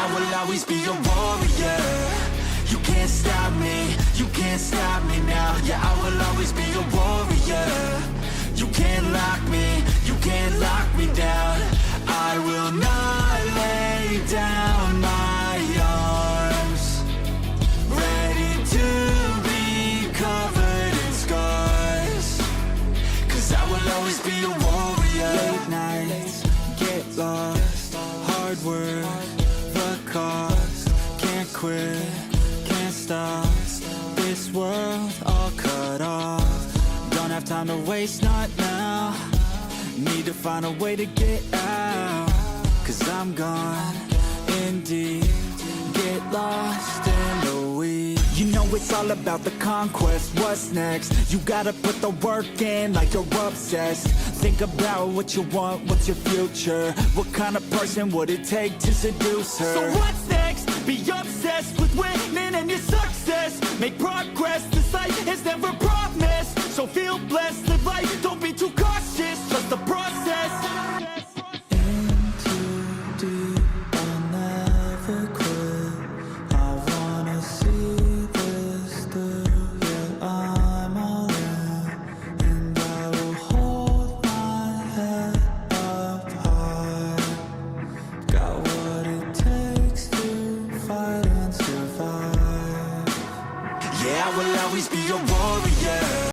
Yeah, I will always be a warrior. You can't stop me, you can't stop me now. Yeah, I will always be a warrior. You can't lock me, you can't lock me down. I will not lay down my arms. Ready to be covered in scars. 'Cause I will always be a warrior. Late nights, get lost, hard work, the cost. Can't quit, can't stop, this world all cut off. Don't have time to waste, not now. Need to find a way to get out. 'Cause I'm gone in deep, get lost in the weeds. You know it's all about the conquest, what's next? You gotta put the work in like you're obsessed. Think about what you want, what's your future? What kind of person would it take to seduce her? So what's next? Be obsessed with winning and your success. Make progress, this life is never promised. So feel blessed, live life, don't be too cautious. Trust the process. In too deep, I'll never quit. I wanna see this through, yeah, I'm all in. And I will hold my head up high. Got what it takes to fight and survive. Yeah, I will always be a warrior.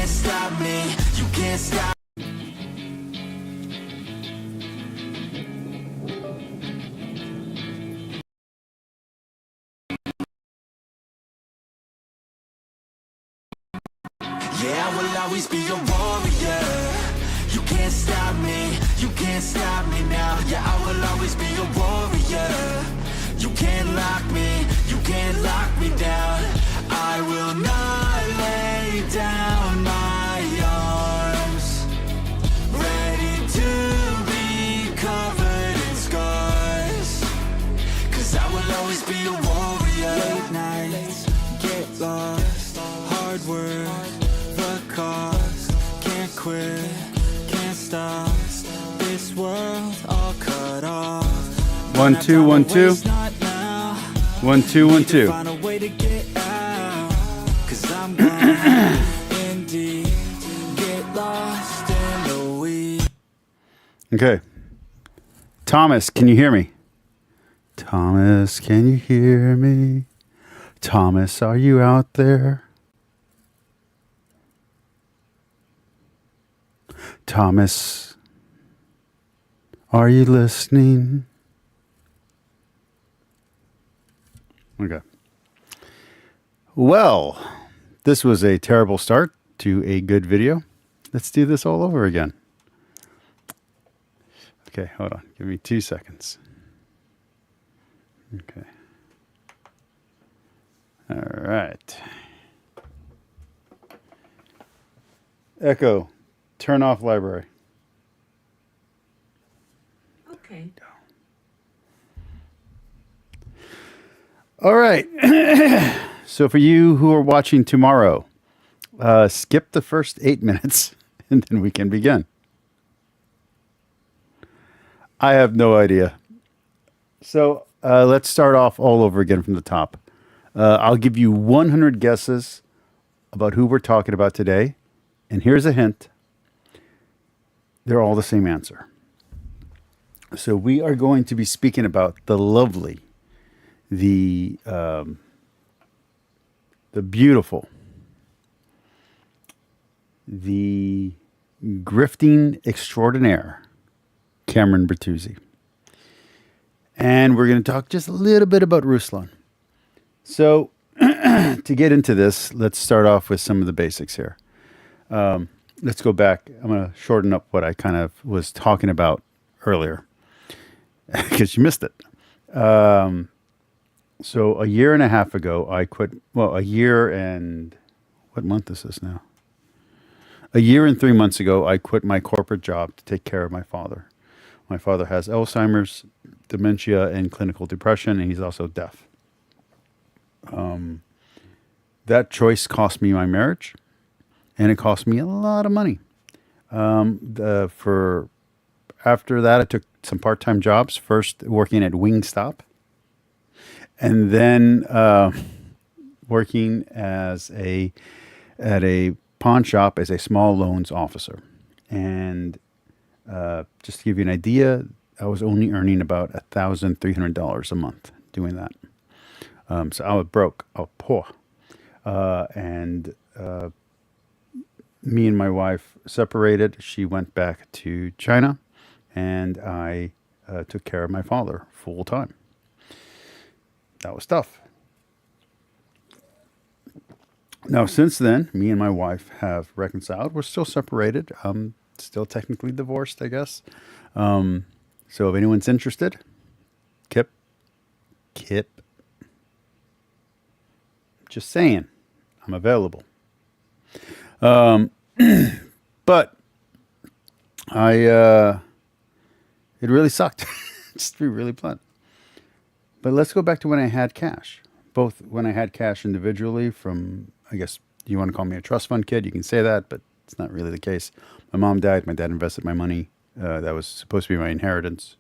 can't stop me, you can't stop. Yeah, I will always be a warrior. You can't stop me, you can't stop me now. Yeah, I will always be a warrior. You can't lock me, you can't lock me down. I will not lay down my arms. Ready to be covered in scars. Cause I will always be a warrior. Late nights, get lost, hard work, the cost. Can't quit, can't stop. This world all cut off. 1 2 1 2 1 2 1 2. Find a way to get out. Cause I'm gone in deep. Get lost in the weeds. Okay. Thomas, can you hear me? Thomas, can you hear me? Thomas, are you out there? Thomas, are you listening? Okay. Well, this was a terrible start to a good video. Let's do this all over again. Okay, hold on. Give me 2 seconds. Okay. All right. Echo, turn off library. Okay. All right. So for you who are watching tomorrow, skip the first 8 minutes and then we can begin. I have no idea. So let's start off all over again from the top. I'll give you 100 guesses about who we're talking about today. And here's a hint. They're all the same answer. So we are going to be speaking about the lovely, the beautiful, the grifting extraordinaire, Cameron Bertuzzi. And we're going to talk just a little bit about Ruslan. So to get into this, let's start off with some of the basics here. Let's go back. I'm going to shorten up what I kind of was talking about earlier because you missed it. So a year and a half ago, I quit. Well, a year and what month is this now? A year and 3 months ago, I quit my corporate job to take care of my father. My father has Alzheimer's, dementia, and clinical depression, and he's also deaf. That choice cost me my marriage, and it cost me a lot of money. After that, I took some part-time jobs. First, working at Wingstop, and then working at a pawn shop as a small loans officer. And just to give you an idea, I was only earning about $1,300 a month doing that. So I was broke, I was poor. And me and my wife separated. She went back to China, and I took care of my father full time. That was tough. Now, since then, me and my wife have reconciled. We're still separated. Still technically divorced, I guess. So if anyone's interested, Kip, just saying, I'm available. But it really sucked. Just to be really blunt. But let's go back to when I had cash. Both when I had cash individually from, I guess you want to call me a trust fund kid, you can say that, but it's not really the case. My mom died. My dad invested my money. That was supposed to be my inheritance.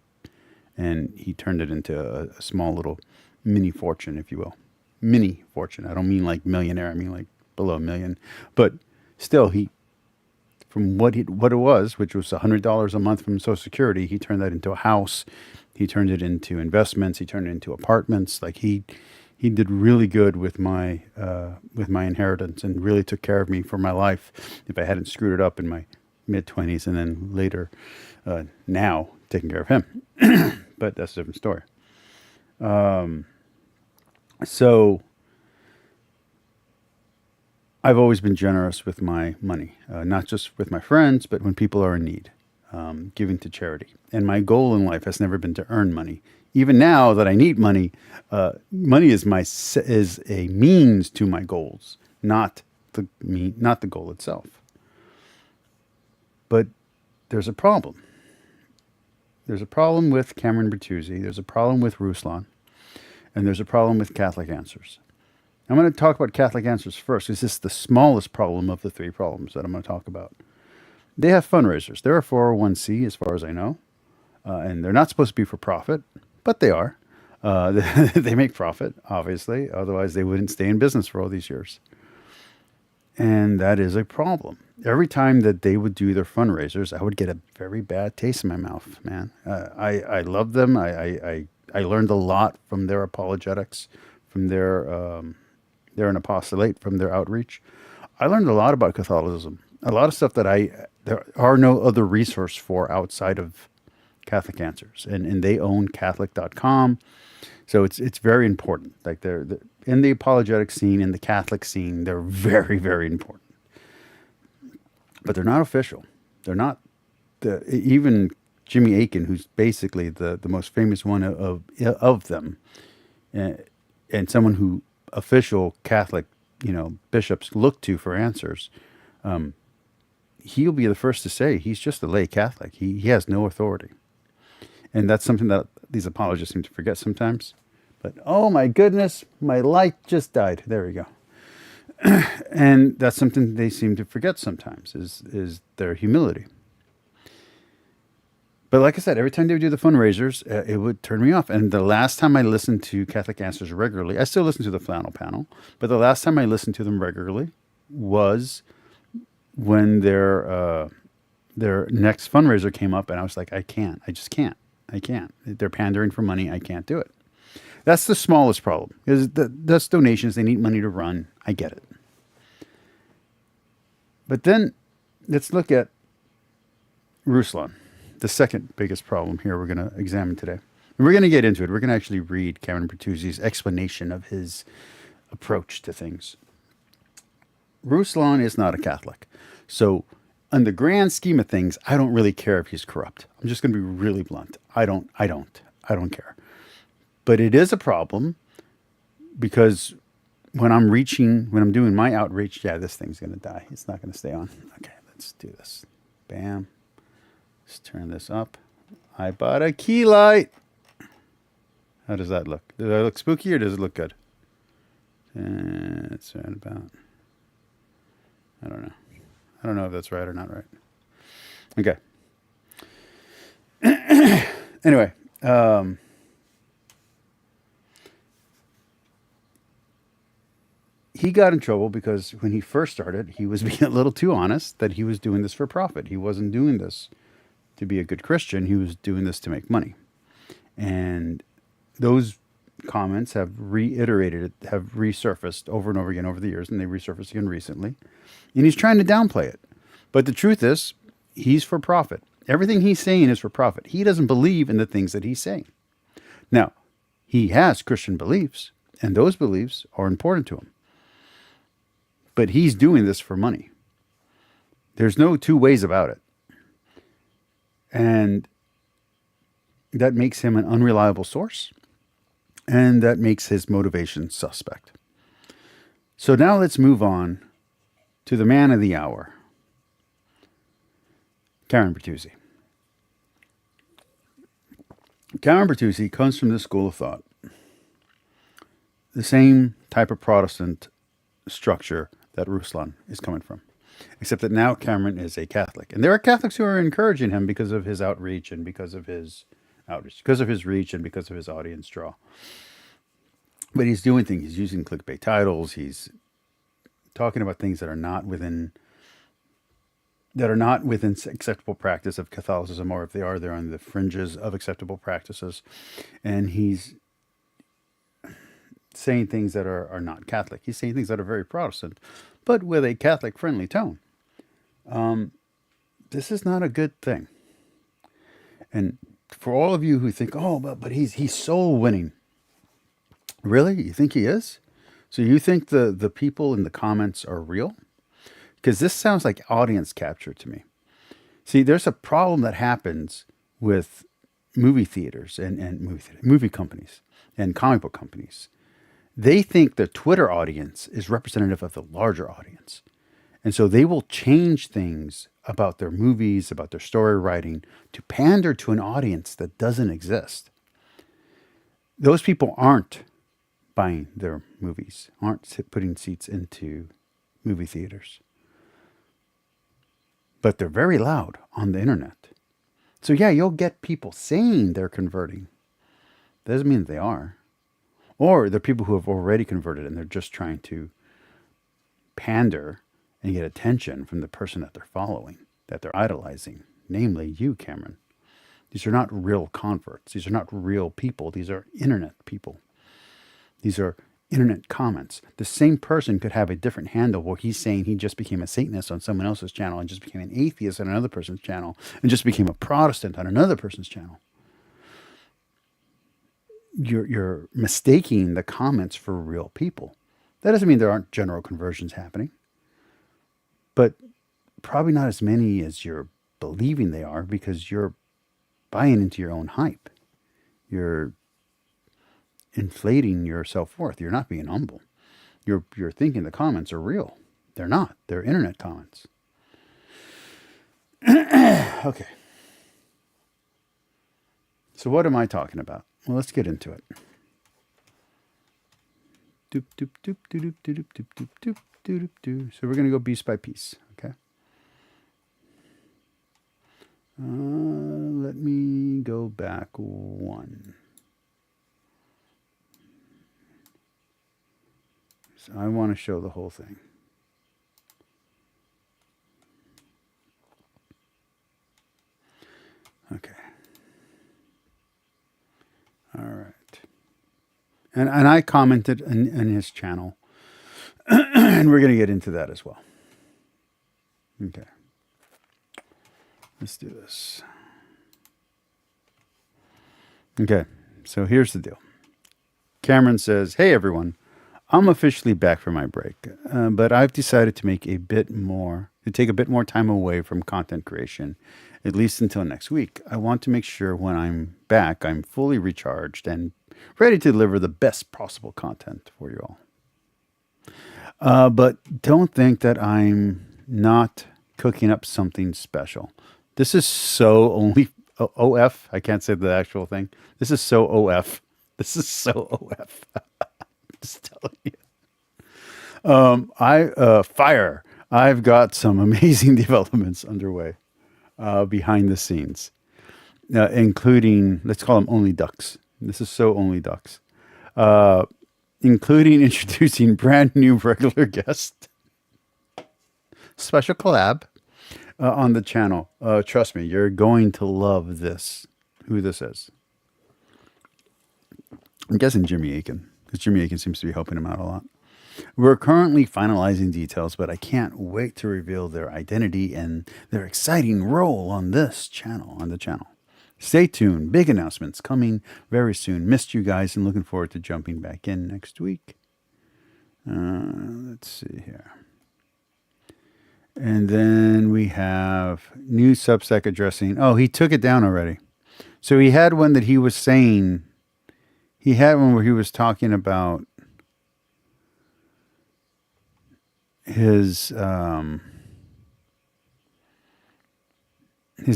And he turned it into a small little mini fortune, if you will. Mini fortune. I don't mean like millionaire. I mean like below a million. But still, from what it was, which was $100 a month from Social Security, he turned that into a house. He turned it into investments. He turned it into apartments. Like he he did really good with my inheritance and really took care of me for my life if I hadn't screwed it up in my mid-20s and then later now taking care of him. But that's a different story. So I've always been generous with my money, not just with my friends, but when people are in need, giving to charity. And my goal in life has never been to earn money. Even now that I need money, money is a means to my goals, not the goal itself. But there's a problem. There's a problem with Cameron Bertuzzi. There's a problem with Ruslan, and there's a problem with Catholic Answers. I'm going to talk about Catholic Answers first, because this is the smallest problem of the three problems that I'm going to talk about. They have fundraisers. They're a 401c, as far as I know, and they're not supposed to be for profit, but they are. They make profit, obviously. Otherwise, they wouldn't stay in business for all these years. And that is a problem. Every time that they would do their fundraisers, I would get a very bad taste in my mouth, man. I love them. I learned a lot from their apologetics, from they're an apostolate, from their outreach. I learned a lot about Catholicism. A lot of stuff that there are no other resource for outside of Catholic Answers. And they own Catholic.com. So it's very important. Like they're in the apologetic scene, in the Catholic scene, they're very, very important. But they're not official. They're not even Jimmy Akin, who's basically the most famous one of them, and someone who official Catholic, bishops look to for answers. He'll be the first to say he's just a lay Catholic. He has no authority. And that's something that these apologists seem to forget sometimes. But, oh my goodness, my light just died. There we go. And that's something they seem to forget sometimes is their humility. But like I said, every time they would do the fundraisers, it would turn me off. And the last time I listened to Catholic Answers regularly, I still listen to the Flannel Panel, but the last time I listened to them regularly was when their next fundraiser came up, and I was like, I just can't. They're pandering for money. I can't do it. That's the smallest problem, because that's donations. They need money to run. I get it. But then let's look at Ruslan, the second biggest problem here we're going to examine today. And we're going to get into it. We're going to actually read Cameron Bertuzzi's explanation of his approach to things. Ruslan is not a Catholic. So in the grand scheme of things, I don't really care if he's corrupt. I'm just going to be really blunt. I don't care. But it is a problem because when I'm doing my outreach, this thing's going to die. It's not going to stay on. Okay, let's do this. Bam. Let's turn this up. I bought a key light. How does that look? Does that look spooky or does it look good? It's right about. I don't know. I don't know if that's right or not right. Okay. Anyway. He got in trouble because when he first started, he was being a little too honest that he was doing this for profit. He wasn't doing this to be a good Christian. He was doing this to make money. And those comments have resurfaced over and over again over the years, and they resurfaced again recently. And he's trying to downplay it. But the truth is, he's for profit. Everything he's saying is for profit. He doesn't believe in the things that he's saying. Now, he has Christian beliefs, and those beliefs are important to him. But he's doing this for money. There's no two ways about it. And that makes him an unreliable source. And that makes his motivation suspect. So now let's move on to the man of the hour, Cameron Bertuzzi. Cameron Bertuzzi comes from this school of thought. The same type of Protestant structure that Ruslan is coming from. Except that now Cameron is a Catholic. And there are Catholics who are encouraging him because of his outreach and because of his reach and because of his audience draw. But he's doing things. He's using clickbait titles. He's talking about things that are not within acceptable practice of Catholicism, or if they are, they're on the fringes of acceptable practices. And he's saying things that are not Catholic. He's saying things that are very Protestant, but with a Catholic friendly tone. This is not a good thing. And for all of you who think, oh, but he's soul winning. Really? You think he is? So you think the people in the comments are real? Because this sounds like audience capture to me. See, there's a problem that happens with movie theaters and movie companies and comic book companies. They think the Twitter audience is representative of the larger audience. And so they will change things about their movies, about their story writing, to pander to an audience that doesn't exist. Those people aren't buying their movies, aren't putting seats into movie theaters. But they're very loud on the internet. So yeah, you'll get people saying they're converting. That doesn't mean that they are. Or they're people who have already converted and they're just trying to pander and get attention from the person that they're following, that they're idolizing, namely you, Cameron. These are not real converts. These are not real people. These are internet people. These are internet comments. The same person could have a different handle where he's saying he just became a Satanist on someone else's channel and just became an atheist on another person's channel and just became a Protestant on another person's channel. You're mistaking the comments for real people. That doesn't mean there aren't general conversions happening, but probably not as many as you're believing they are because you're buying into your own hype. You're inflating your self-worth. You're not being humble. You're thinking the comments are real. They're not. They're internet comments. Okay. So what am I talking about? Well, let's get into it. Doop, doop, doop, doop, doop, doop, doop, doop, doop, doop, doop. So we're going to go piece by piece, okay? Let me go back one. So I want to show the whole thing. Okay. All right. And I commented in his channel, and we're going to get into that as well. Okay. Let's do this. Okay. So here's the deal. Cameron says, hey, everyone. I'm officially back from my break, but I've decided to take a bit more time away from content creation, at least until next week. I want to make sure when I'm back, I'm fully recharged and ready to deliver the best possible content for you all. But don't think that I'm not cooking up something special. This is so only OF. I can't say the actual thing. This is so OF. This is so OF. Just telling you. Fire. I've got some amazing developments underway behind the scenes, including, let's call them Only Ducks. This is so Only Ducks. Including introducing brand new regular guest, special collab on the channel. Trust me, you're going to love this. Who this is. I'm guessing Jimmy Akin. Because Jimmy Akin seems to be helping him out a lot. We're currently finalizing details, but I can't wait to reveal their identity and their exciting role on the channel. Stay tuned. Big announcements coming very soon. Missed you guys and looking forward to jumping back in next week. Let's see here. And then we have new Substack addressing. Oh, he took it down already. So he had one that he was saying... He had one where he was talking about his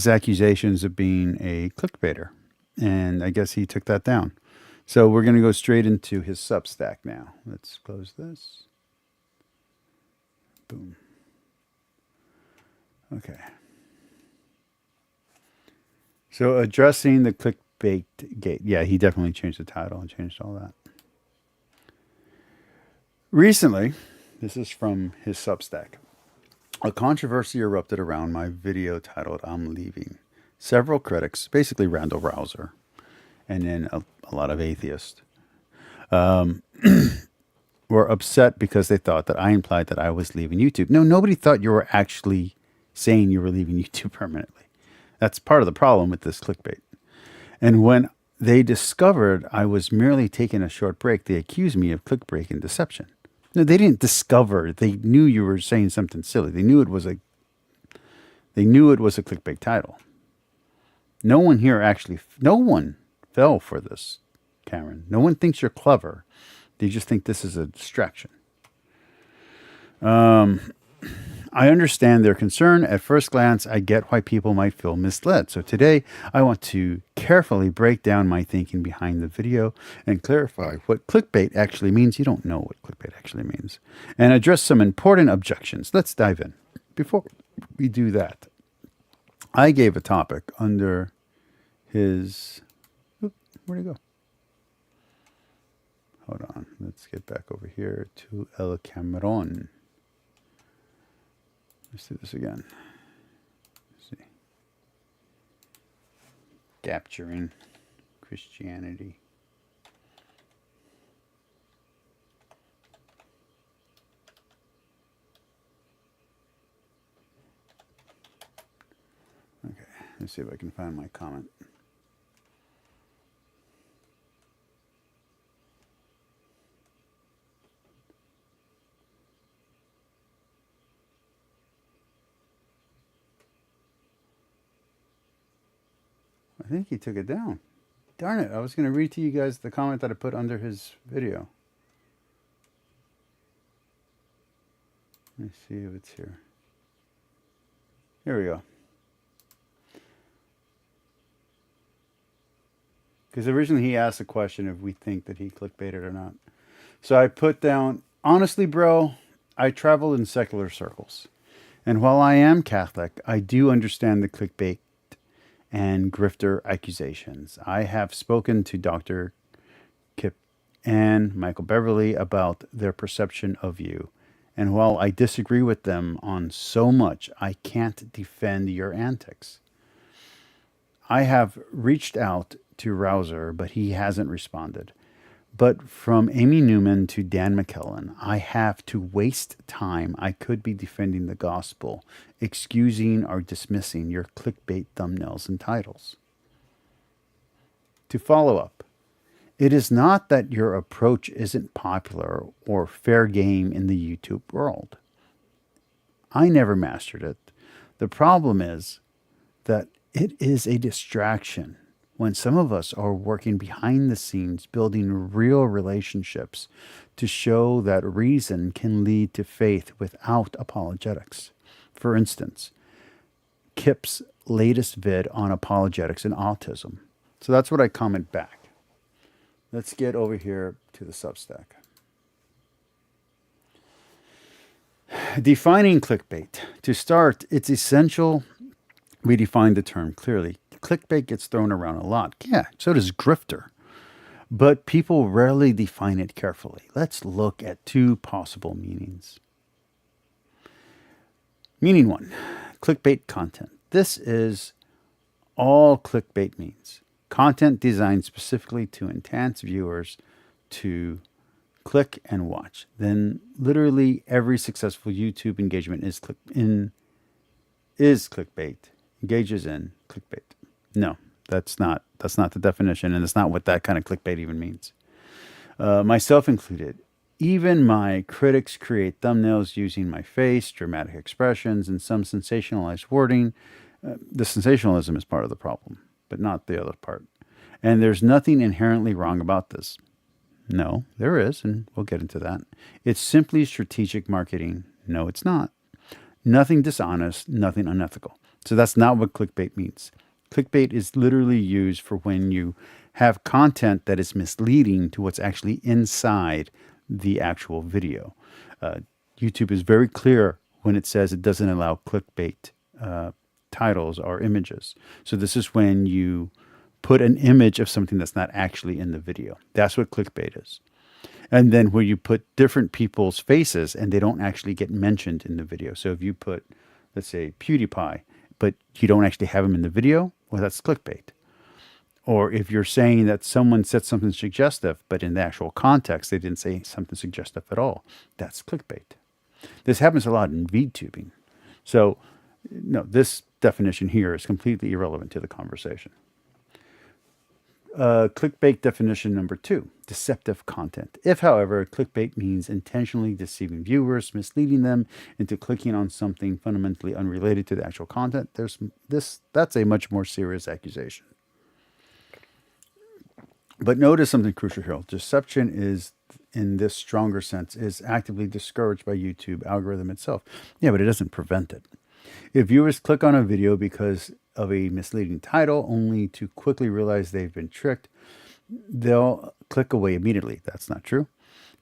accusations of being a clickbaiter. And I guess he took that down. So we're going to go straight into his Substack now. Let's close this. Boom. Okay. So addressing the clickbait gate. Yeah, he definitely changed the title and changed all that. Recently, this is from his Substack, a controversy erupted around my video titled I'm Leaving. Several critics, basically Randall Rouser, and then a lot of atheists, were upset because they thought that I implied that I was leaving YouTube. No, nobody thought you were actually saying you were leaving YouTube permanently. That's part of the problem with this clickbait. And when they discovered I was merely taking a short break, they accused me of clickbait and deception. No, they didn't discover. They knew you were saying something silly. They knew it was a clickbait title. No one here actually, no one fell for this, Cameron. No one thinks you're clever. They just think this is a distraction. I understand their concern. At first glance, I get why people might feel misled. So today, I want to carefully break down my thinking behind the video and clarify what clickbait actually means. You don't know what clickbait actually means. And address some important objections. Let's dive in. Before we do that, I gave a topic under his... Where'd he go? Hold on. Let's get back over here to El Cameron. Let's do this again. Let's see. Capturing Christianity. Okay, let's see if I can find my comment. I think he took it down. Darn it, I was going to read to you guys the comment that I put under his video. Let's see if it's here. Here we go. Because originally he asked the question if we think that he clickbaited or not. So I put down, honestly, bro, I travel in secular circles. And while I am Catholic, I do understand the clickbait and grifter accusations. I have spoken to Dr. Kip and Michael Beverly about their perception of you. And while I disagree with them on so much, I can't defend your antics. I have reached out to Rouser, but he hasn't responded. But from Amy Newman to Dan McKellen, I have to waste time. I could be defending the gospel, excusing or dismissing your clickbait thumbnails and titles. To follow up, it is not that your approach isn't popular or fair game in the YouTube world. I never mastered it. The problem is that it is a distraction when some of us are working behind the scenes, building real relationships to show that reason can lead to faith without apologetics. For instance, Kip's latest vid on apologetics and autism. So that's what I comment back. Let's get over here to the Substack. Defining clickbait. To start, it's essential we define the term clearly. Clickbait gets thrown around a lot. Yeah, so does grifter. But people rarely define it carefully. Let's look at two possible meanings. Meaning one, clickbait content. This is all clickbait means. Content designed specifically to enhance viewers to click and watch. Then literally every successful YouTube engagement is clickbait. Engages in clickbait. No, that's not the definition, and it's not what that kind of clickbait even means. Myself included. Even my critics create thumbnails using my face, dramatic expressions, and some sensationalized wording. The sensationalism is part of the problem, but not the other part. And there's nothing inherently wrong about this. No, there is, and we'll get into that. It's simply strategic marketing. No, it's not. Nothing dishonest, nothing unethical. So that's not what clickbait means. Clickbait is literally used for when you have content that is misleading to what's actually inside the actual video. YouTube is very clear when it says it doesn't allow clickbait titles or images. So this is when you put an image of something that's not actually in the video. That's what clickbait is. And then where you put different people's faces and they don't actually get mentioned in the video. So if you put, let's say, PewDiePie, but you don't actually have him in the video, well, that's clickbait. Or if you're saying that someone said something suggestive, but in the actual context, they didn't say something suggestive at all, that's clickbait. This happens a lot in VTubing. So, no, this definition here is completely irrelevant to the conversation. Clickbait definition number 2, deceptive content. If, however, clickbait means intentionally deceiving viewers, misleading them into clicking on something fundamentally unrelated to the actual content, that's a much more serious accusation. But notice something crucial here. Deception is, in this stronger sense, is actively discouraged by YouTube algorithm itself. Yeah, but it doesn't prevent it. If viewers click on a video because of a misleading title only to quickly realize they've been tricked, they'll click away immediately. That's not true.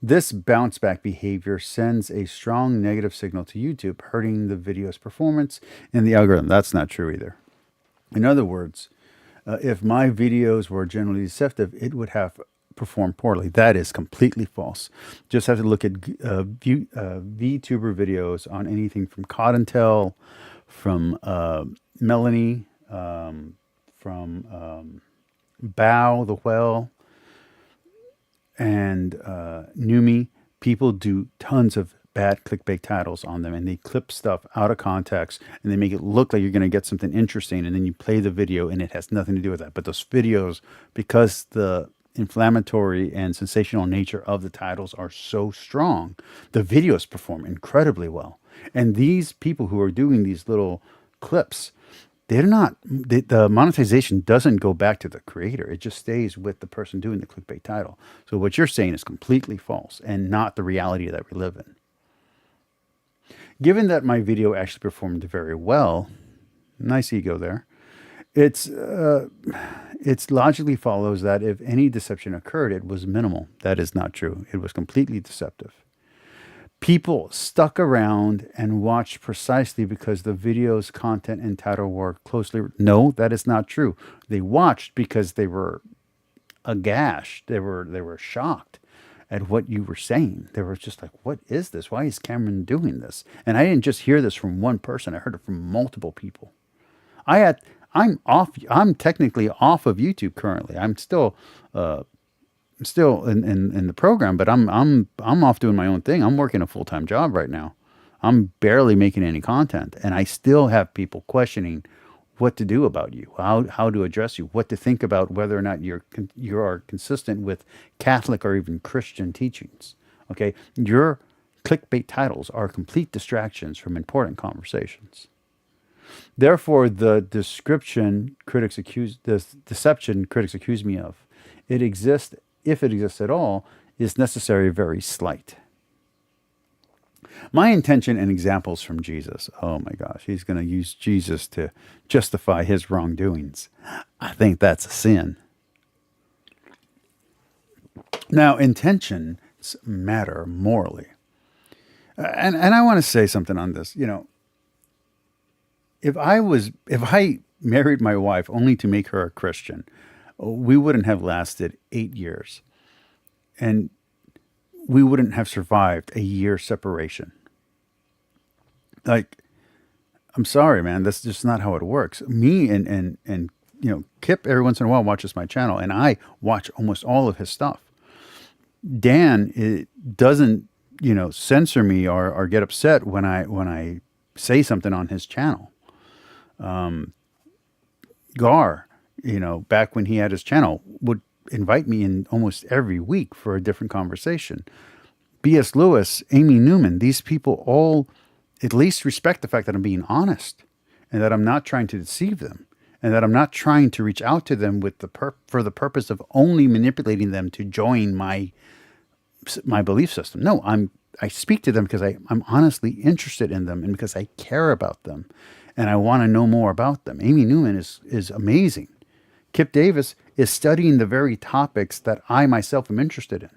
This bounce back behavior sends a strong negative signal to YouTube, hurting the video's performance in the algorithm. That's not true either. In other words, if my videos were generally deceptive, it would have performed poorly. That is completely false. Just have to look at VTuber videos on anything from Cottontail, from Melanie, from Bao the Whale, and Numi. People do tons of bad clickbait titles on them, and they clip stuff out of context and they make it look like you're going to get something interesting, and then you play the video and it has nothing to do with that. But those videos, because the inflammatory and sensational nature of the titles are so strong, the videos perform incredibly well. And these people who are doing these little clips, the monetization doesn't go back to the creator. It just stays with the person doing the clickbait title. So what you're saying is completely false and not the reality that we live in. Given that my video actually performed very well, nice ego there, it's logically follows that if any deception occurred, it was minimal. That is not true. It was completely deceptive. People stuck around and watched precisely because the video's content and title were closely... No, that is not true. They watched because they were aghast. They were shocked at what you were saying. They were just like, what is this? Why is Cameron doing this? And I didn't just hear this from one person. I heard it from multiple people. I'm technically off of YouTube currently. I'm still in the program, but I'm off doing my own thing. I'm working a full-time job right now. I'm barely making any content, and I still have people questioning what to do about you, how to address you, what to think about whether or not you are consistent with Catholic or even Christian teachings. Okay, your clickbait titles are complete distractions from important conversations. Therefore, the deception critics accuse me of, it exists, if it exists at all, is necessary very slight. My intention and examples from Jesus. Oh my gosh, he's going to use Jesus to justify his wrongdoings. I think that's a sin. Now, intentions matter morally. And I want to say something on this. You know, if I married my wife only to make her a Christian, we wouldn't have lasted 8 years. And we wouldn't have survived a year separation. Like, I'm sorry, man. That's just not how it works. Me and you know, Kip every once in a while watches my channel, and I watch almost all of his stuff. Dan doesn't, you know, censor me or get upset when I say something on his channel. Gar, you know, back when he had his channel, would invite me in almost every week for a different conversation. B.S. Lewis, Amy Newman, these people all at least respect the fact that I'm being honest and that I'm not trying to deceive them and that I'm not trying to reach out to them with for the purpose of only manipulating them to join my belief system. No, I speak to them because I'm honestly interested in them and because I care about them and I want to know more about them. Amy Newman is amazing. Kip Davis is studying the very topics that I myself am interested in.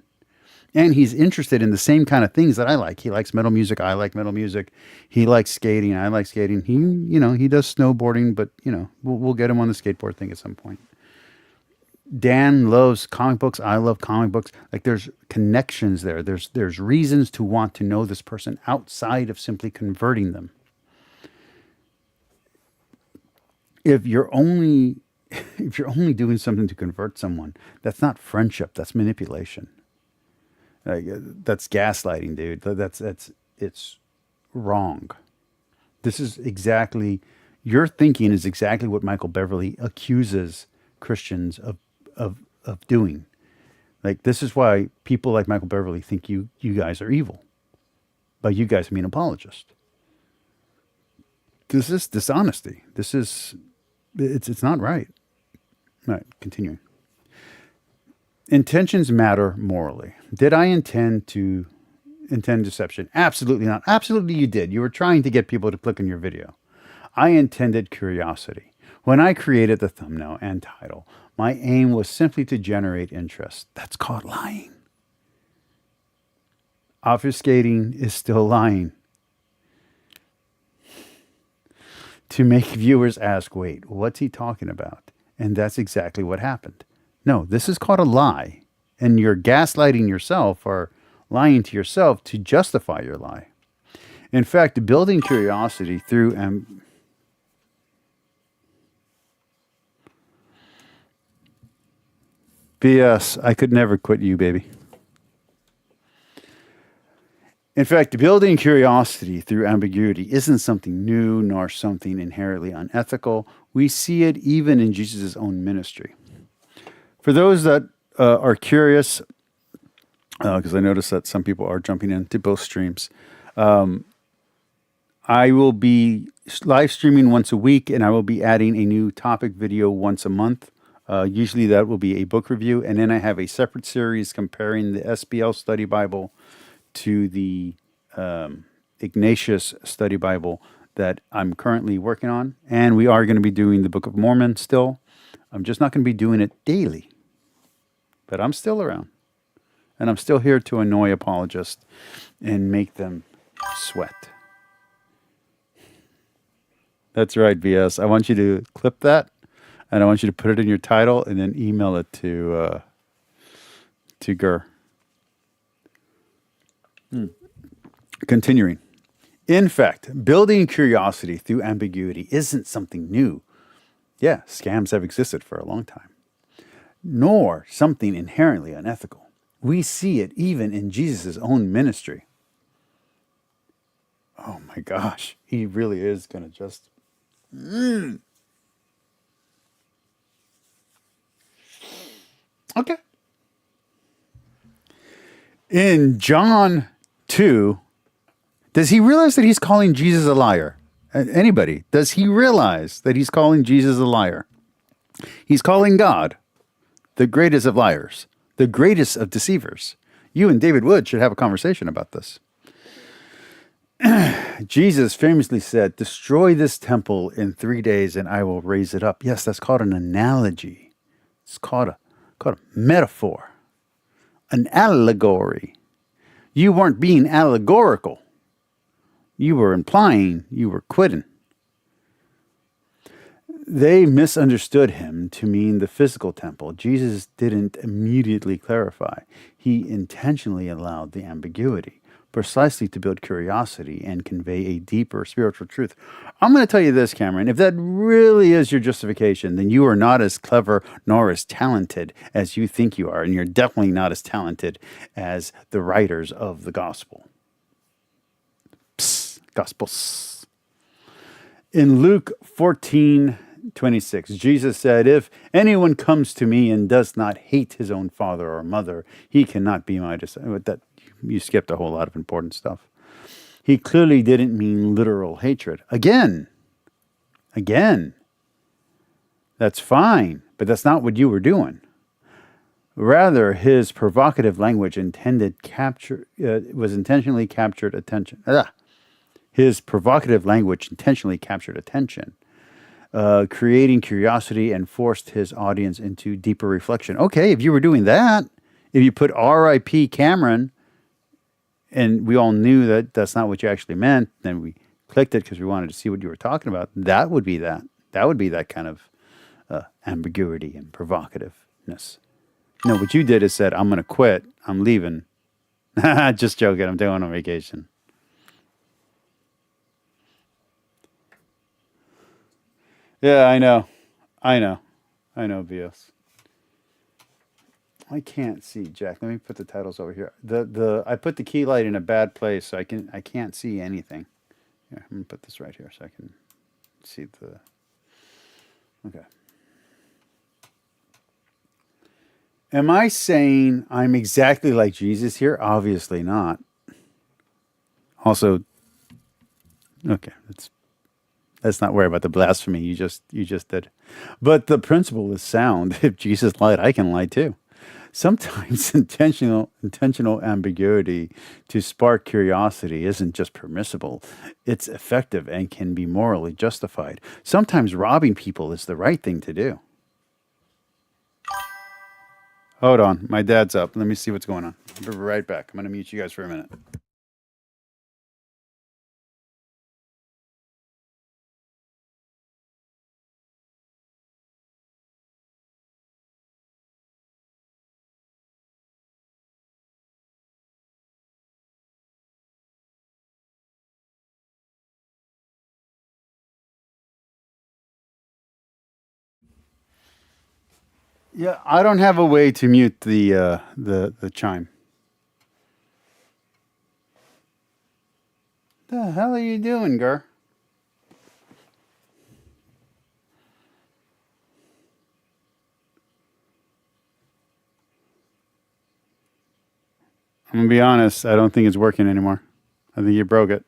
And he's interested in the same kind of things that I like. He likes metal music. I like metal music. He likes skating. I like skating. He does snowboarding, but we'll get him on the skateboard thing at some point. Dan loves comic books. I love comic books. Like, there's connections there. There's reasons to want to know this person outside of simply converting them. If you're only if you're only doing something to convert someone, that's not friendship. That's manipulation. That's gaslighting, dude. It's wrong. This is exactly, your thinking is exactly what Michael Beverly accuses Christians of doing. Like, this is why people like Michael Beverly think you guys are evil. By you guys, I mean apologist. This is dishonesty. It's not right. All right, continuing. Intentions matter morally. Did I intend deception? Absolutely not. Absolutely you did. You were trying to get people to click on your video. I intended curiosity. When I created the thumbnail and title, my aim was simply to generate interest. That's called lying. Obfuscating is still lying. To make viewers ask, wait, what's he talking about? And that's exactly what happened. No, this is called a lie. And you're gaslighting yourself or lying to yourself to justify your lie. In fact, building curiosity through BS, I could never quit you, baby. In fact, building curiosity through ambiguity isn't something new nor something inherently unethical. We see it even in Jesus' own ministry. For those that are curious, because I noticed that some people are jumping into both streams, I will be live streaming once a week, and I will be adding a new topic video once a month. Usually that will be a book review, and then I have a separate series comparing the SBL Study Bible to the Ignatius Study Bible that I'm currently working on. And we are going to be doing the Book of Mormon still. I'm just not going to be doing it daily. But I'm still around. And I'm still here to annoy apologists and make them sweat. That's right, BS. I want you to clip that, and I want you to put it in your title and then email it to Gur. Continuing. In fact, building curiosity through ambiguity isn't something new. Yeah, scams have existed for a long time. Nor something inherently unethical. We see it even in Jesus' own ministry. Oh my gosh, he really is going to just... Okay. In John 2, does he realize that he's calling Jesus a liar? Anybody? Does he realize that he's calling Jesus a liar? He's calling God the greatest of liars, the greatest of deceivers. You and David Wood should have a conversation about this. Jesus famously said, destroy this temple in 3 days and I will raise it up. Yes, that's called an analogy. It's called a metaphor, an allegory. You weren't being allegorical. You were implying you were quitting. They misunderstood him to mean the physical temple. Jesus didn't immediately clarify. He intentionally allowed the ambiguity, precisely to build curiosity and convey a deeper spiritual truth. I'm going to tell you this, Cameron. If that really is your justification, then you are not as clever nor as talented as you think you are, and you're definitely not as talented as the writers of the gospel. Psst, gospels. In Luke 14:26, Jesus said, if anyone comes to me and does not hate his own father or mother, he cannot be my disciple. You skipped a whole lot of important stuff. He clearly didn't mean literal hatred. Again, that's fine, but that's not what you were doing. Rather, his provocative language was intentionally captured attention. His provocative language intentionally captured attention, creating curiosity and forced his audience into deeper reflection. Okay, if you were doing that, if you put R.I.P. Cameron, and we all knew that that's not what you actually meant, then we clicked it because we wanted to see what you were talking about. That would be that. That would be that kind of ambiguity and provocativeness. No, what you did is said, I'm going to quit. I'm leaving. Just joking. I'm going on vacation. Yeah, I know. I know, Bios. I can't see, Jack. Let me put the titles over here. I put the key light in a bad place, so I can't see anything. Here, I'm gonna put this right here so I can see the. Okay. Am I saying I'm exactly like Jesus here? Obviously not. Also, okay, let's not worry about the blasphemy you just did. But the principle is sound. If Jesus lied, I can lie too. Sometimes intentional ambiguity to spark curiosity isn't just permissible, it's effective and can be morally justified. Sometimes robbing people is the right thing to do. Hold on, my dad's up. Let me see what's going on. I'll be right back. I'm going to mute you guys for a minute. Yeah, I don't have a way to mute the chime. The hell are you doing, Gar? I'm gonna be honest. I don't think it's working anymore. I think you broke it.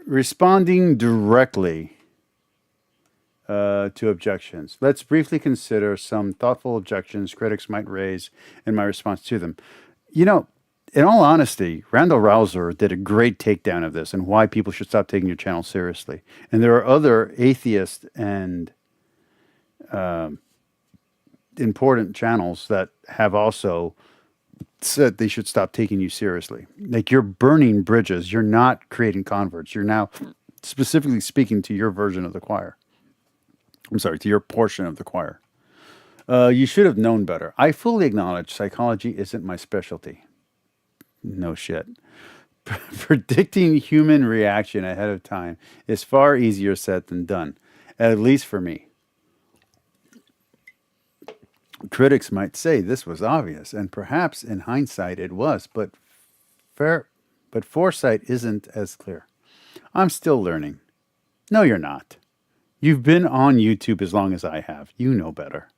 Responding directly to objections. Let's briefly consider some thoughtful objections critics might raise in my response to them. You know, in all honesty, Randall Rouser did a great takedown of this and why people should stop taking your channel seriously. And there are other atheist and important channels that have also said they should stop taking you seriously. Like, you're burning bridges. You're not creating converts. You're now specifically speaking to your version of the choir. I'm sorry, to your portion of the choir. You should have known better. I fully acknowledge psychology isn't my specialty. No shit. Predicting human reaction ahead of time is far easier said than done, at least for me. Critics might say this was obvious, and perhaps in hindsight it was, but foresight isn't as clear. I'm still learning. No, you're not. You've been on YouTube as long as I have. You know better.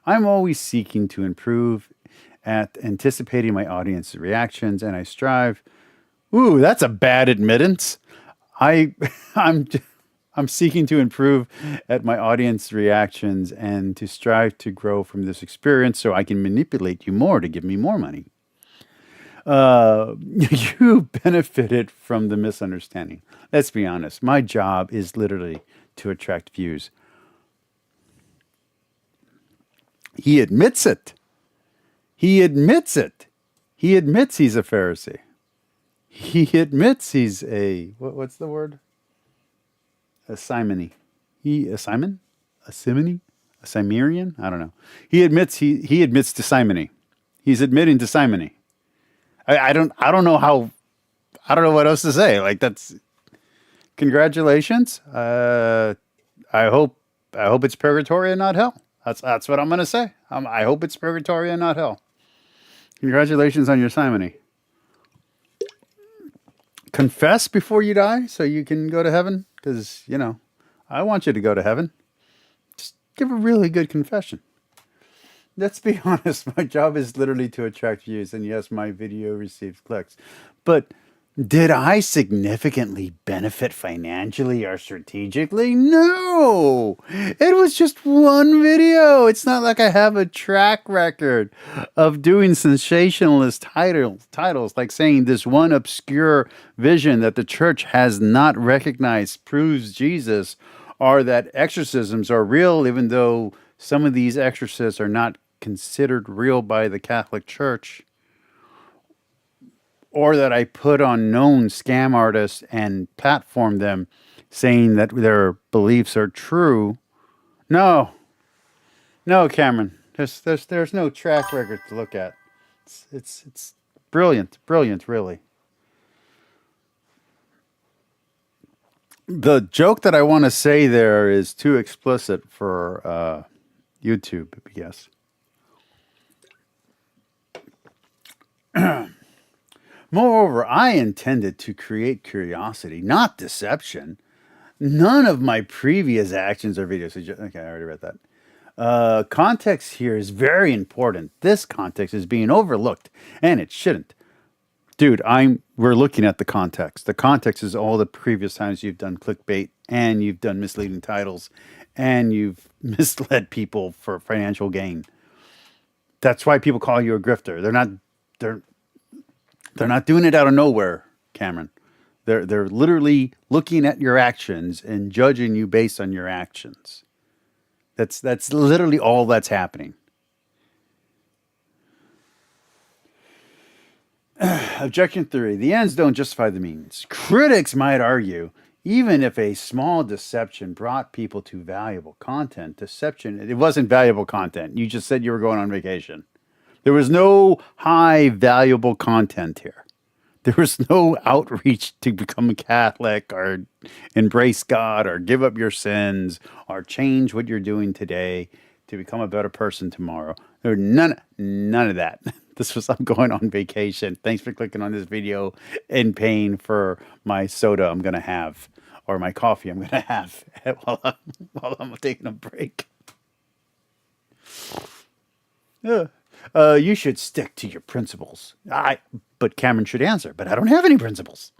I'm always seeking to improve at anticipating my audience's reactions, and I strive. Ooh, that's a bad admittance. I'm seeking to improve at my audience reactions and to strive to grow from this experience so I can manipulate you more to give me more money. You benefited from the misunderstanding. Let's be honest. My job is literally to attract views. He admits it. He admits it. He admits he's a Pharisee. He admits he's what's the word? A simony. A Simon? A simony? A Cimmerian? I don't know. He admits to simony. He's admitting to simony. I don't know what else to say. Like, that's congratulations. I hope it's purgatory and not hell. That's what I'm gonna say. I hope it's purgatory and not hell. Congratulations on your simony. Confess before you die so you can go to heaven. Because, I want you to go to heaven. Just give a really good confession. Let's be honest. My job is literally to attract views. And yes, my video receives clicks. But did I significantly benefit financially or strategically? No. It was just one video. It's not like I have a track record of doing sensationalist titles, like saying this one obscure vision that the church has not recognized proves Jesus, or that exorcisms are real, even though some of these exorcists are not considered real by the Catholic Church. Or that I put on known scam artists and platform them saying that their beliefs are true. No, Cameron. There's no track record to look at. It's brilliant, really. The joke that I want to say there is too explicit for YouTube, yes. Moreover, I intended to create curiosity, not deception. None of my previous actions or videos. Okay, I already read that. Context here is very important. This context is being overlooked, and it shouldn't. Dude, we're looking at the context. The context is all the previous times you've done clickbait and you've done misleading titles and you've misled people for financial gain. That's why people call you a grifter. They're not doing it out of nowhere, Cameron. They're literally looking at your actions and judging you based on your actions. That's literally all that's happening. Objection 3. The ends don't justify the means. Critics might argue, even if a small deception brought people to valuable content, it wasn't valuable content. You just said you were going on vacation. There was no high valuable content here. There was no outreach to become a Catholic or embrace God or give up your sins or change what you're doing today to become a better person tomorrow. There were none of that. This was, I'm going on vacation. Thanks for clicking on this video and paying for my soda I'm going to have or my coffee I'm going to have while I'm taking a break. Yeah. You should stick to your principles. But Cameron should answer, but I don't have any principles.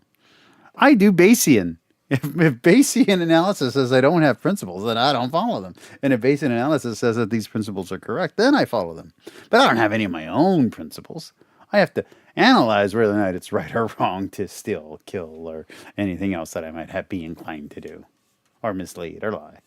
I do Bayesian. If Bayesian analysis says I don't have principles, then I don't follow them. And if Bayesian analysis says that these principles are correct, then I follow them. But I don't have any of my own principles. I have to analyze whether or not it's right or wrong to steal, kill, or anything else that I might be inclined to do, or mislead, or lie.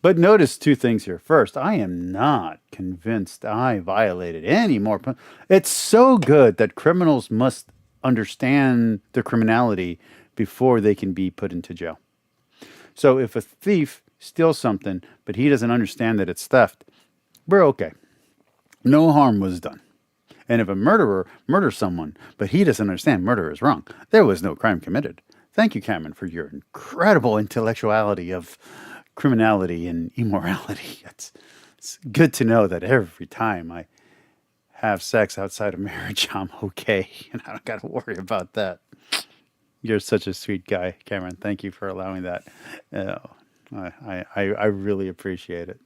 But notice two things here. First, I am not convinced I violated any more. It's so good that criminals must understand their criminality before they can be put into jail. So if a thief steals something, but he doesn't understand that it's theft, we're okay. No harm was done. And if a murderer murders someone, but he doesn't understand murder is wrong, there was no crime committed. Thank you, Cameron, for your incredible intellectuality of criminality and immorality. It's good to know that every time I have sex outside of marriage, I'm okay, and I don't got to worry about that. You're such a sweet guy, Cameron. Thank you for allowing that. I really appreciate it.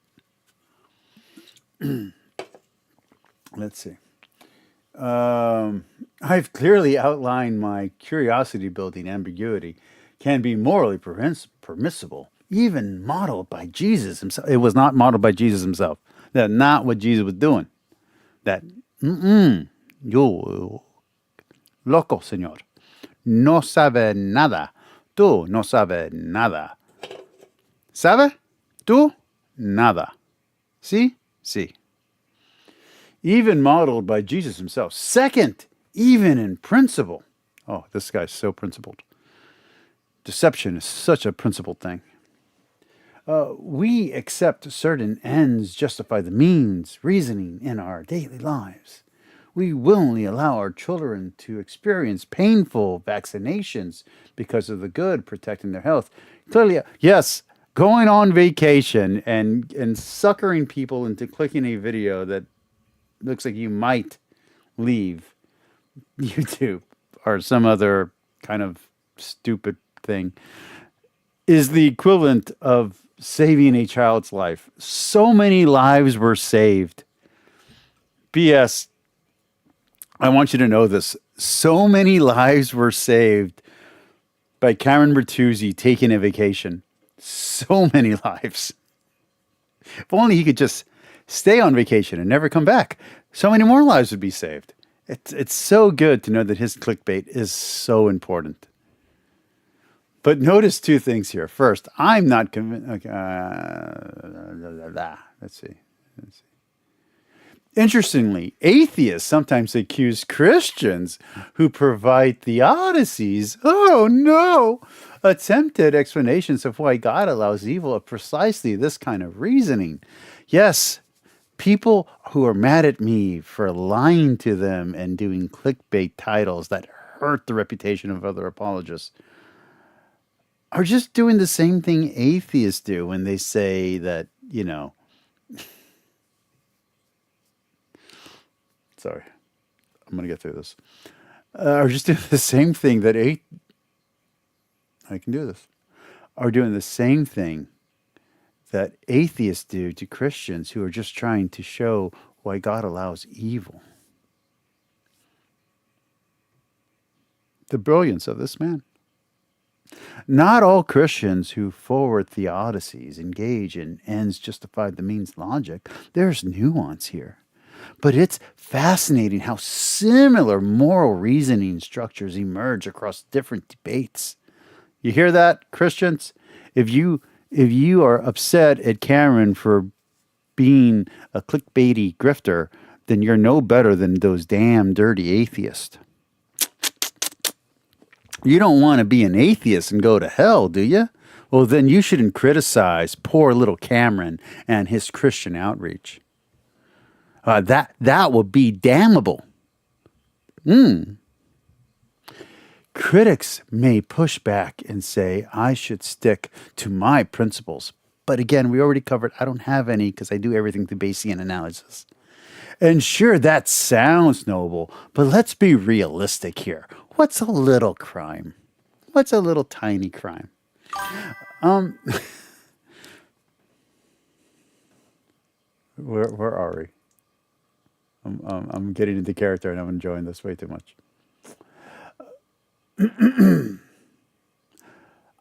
Let's see. I've clearly outlined my curiosity-building ambiguity can be morally permissible, even modeled by Jesus himself. It was not modeled by Jesus himself. That's not what Jesus was doing. That, yo, loco, señor. No sabe nada. Tú no sabes nada. ¿Sabe? Tú? Nada. See? See. Even modeled by Jesus himself. Second, even in principle. Oh, this guy's so principled. Deception is such a principled thing. We accept certain ends justify the means, reasoning in our daily lives. We willingly allow our children to experience painful vaccinations because of the good, protecting their health. Clearly, yes, going on vacation and suckering people into clicking a video that looks like you might leave YouTube or some other kind of stupid thing is the equivalent of saving a child's life. So many lives were saved. BS. I want you to know this. So many lives were saved by Cameron Bertuzzi taking a vacation. So many lives. If only he could just stay on vacation and never come back, so many more lives would be saved. It's so good to know that his clickbait is so important. But notice two things here. First, I'm not convinced. Okay, let's see. Interestingly, atheists sometimes accuse Christians who provide theodicies, attempted explanations of why God allows evil of precisely this kind of reasoning. Yes, people who are mad at me for lying to them and doing clickbait titles that hurt the reputation of other apologists are just doing the same thing atheists do when they say that, sorry, I'm going to get through this. Are just doing the same thing that I can do this. Are doing the same thing that atheists do to Christians who are just trying to show why God allows evil. The brilliance of this man. Not all Christians who forward theodicies engage in ends justify the means logic. There's nuance here. But it's fascinating how similar moral reasoning structures emerge across different debates. You hear that, Christians? If you are upset at Cameron for being a clickbaity grifter, then you're no better than those damn dirty atheists. You don't want to be an atheist and go to hell, do you? Well, then you shouldn't criticize poor little Cameron and his Christian outreach. That would be damnable. Critics may push back and say I should stick to my principles. But again, we already covered I don't have any because I do everything through Bayesian analysis. And sure, that sounds noble, but let's be realistic here. What's a little crime? What's a little tiny crime? Where are we? I'm getting into character and I'm enjoying this way too much.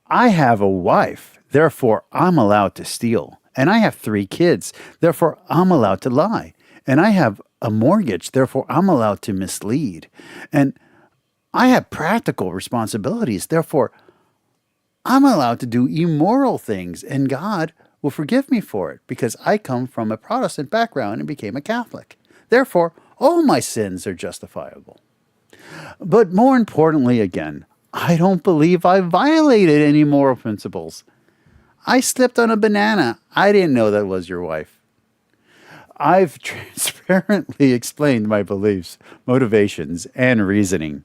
I have a wife, therefore I'm allowed to steal. And I have 3 kids, therefore I'm allowed to lie. And I have a mortgage, therefore I'm allowed to mislead. And I have practical responsibilities, therefore I'm allowed to do immoral things. And God will forgive me for it because I come from a Protestant background and became a Catholic. Therefore, all my sins are justifiable. But more importantly, again, I don't believe I violated any moral principles. I slipped on a banana. I didn't know that was your wife. I've transparently explained my beliefs, motivations, and reasoning.